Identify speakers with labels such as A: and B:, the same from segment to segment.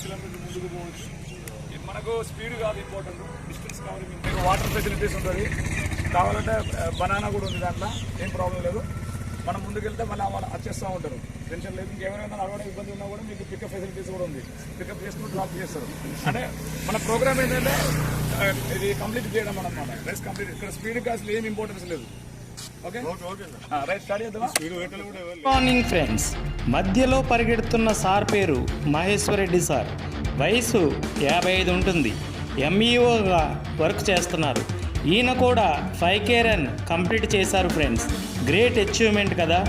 A: కిలోమీటర్లు ముందుకు పోవచ్చు. మనకు స్పీడ్ కాదు ఇంపార్టెంట్, డిస్టెన్స్ కావాలి. మీకు వాటర్ ఫెసిలిటీస్ ఉంటుంది, కావాలంటే బనానా కూడా ఉంది, దాంట్లో ఏం ప్రాబ్లం లేదు. మనం ముందుకెళ్తే మళ్ళీ వాళ్ళు వచ్చేస్తూ ఉంటారు, టెన్షన్ లేదు. ఇంకేమైనా నడవడం ఇబ్బంది ఉన్నా కూడా మీకు పికప్ ఫెసిలిటీస్ కూడా ఉంది, పికప్ చేసుకుని డ్రాప్ చేస్తారు. అంటే మన ప్రోగ్రామ్ ఏంటంటే ఇది కంప్లీట్ చేయడం అన్నమాట, రేస్ కంప్లీట్. ఇక్కడ స్పీడ్ అసలు ఏం ఇంపార్టెన్స్ లేదు.
B: మార్నింగ్ ఫ్రెండ్స్, మధ్యలో పరిగెడుతున్న సార్ పేరు మహేశ్వరరెడ్డి సార్. వయసు 55 ఉంటుంది. ఎంఈఓగా వర్క్ చేస్తున్నారు. ఈయన కూడా 5K రన్ కంప్లీట్ చేశారు ఫ్రెండ్స్. గ్రేట్ అచీవ్మెంట్ కదా.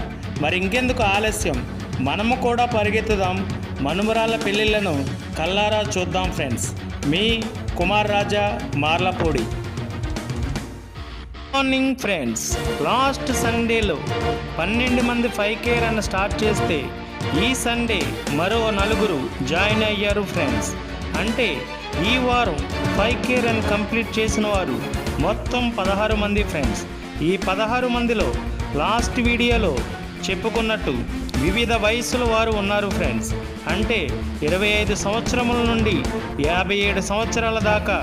B: మరి ఇంకెందుకు ఆలస్యం, మనము కూడా పరిగెత్తుదాం, మనుమరాల పెళ్ళిళ్ళను కల్లారా చూద్దాం ఫ్రెండ్స్. మీ కుమార్ రాజా, మార్లపూడి. మార్నింగ్ ఫ్రెండ్స్, లాస్ట్ సండేలో 12 మంది 5K రన్ స్టార్ట్ చేస్తే ఈ సండే మరో 4 జాయిన్ అయ్యారు ఫ్రెండ్స్. అంటే ఈ వారం 5K రన్ కంప్లీట్ చేసిన వారు మొత్తం 16 మంది ఫ్రెండ్స్. ఈ 16 మందిలో లాస్ట్ వీడియోలో చెప్పుకున్నట్టు వివిధ వయసుల వారు ఉన్నారు ఫ్రెండ్స్. అంటే 25 సంవత్సరముల నుండి 57 సంవత్సరాల దాకా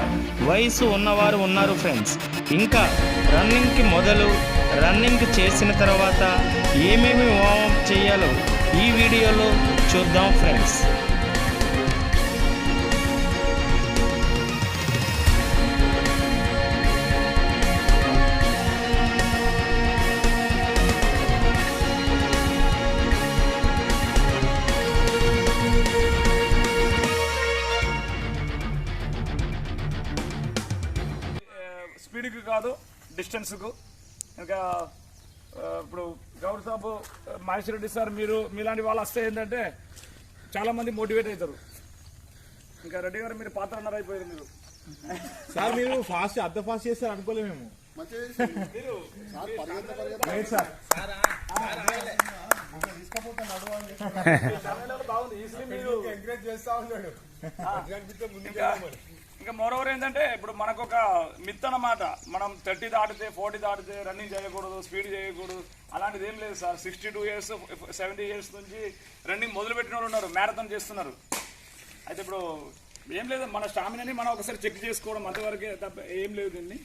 B: వయసు ఉన్నవారు ఉన్నారు ఫ్రెండ్స్. ఇంకా రన్నింగ్కి మొదలు, రన్నింగ్ చేసిన తర్వాత ఏమేమి వార్మప్ చేయాలో ఈ వీడియోలో చూద్దాం ఫ్రెండ్స్.
A: స్పీడ్కి కాదు, డిస్టెన్స్కు. ఇంకా ఇప్పుడు గౌరవ్ సాబు, మహేశ్వర రెడ్డి సార్, మీరు మీలాంటి వాళ్ళు వస్తే ఏంటంటే చాలామంది మోటివేట్ అవుతారు. ఇంకా రెడ్డి గారు మీరు పాత్ర అన్నారు అయిపోయారు మీరు.
C: సార్ మీరు ఫాస్ట్ ఫాస్ట్ చేస్తారు అనుకోలేము మేము.
A: ఇంకా మోరోవర్ ఏంటంటే ఇప్పుడు మనకు ఒక మిత్ అన్నమాట, మనం 30 దాటితే 40 దాటితే రన్నింగ్ చేయకూడదు, స్పీడ్ చేయకూడదు, అలాంటిది ఏం లేదు సార్. 62 years 70 years నుంచి రన్నింగ్ మొదలుపెట్టిన వాళ్ళు ఉన్నారు, మ్యారథాన్ చేస్తున్నారు. అయితే ఇప్పుడు ఏం లేదు, మన స్టామినాని మనం ఒకసారి చెక్ చేసుకోవడం అంతవరకే తప్ప ఏం లేదు దీన్ని.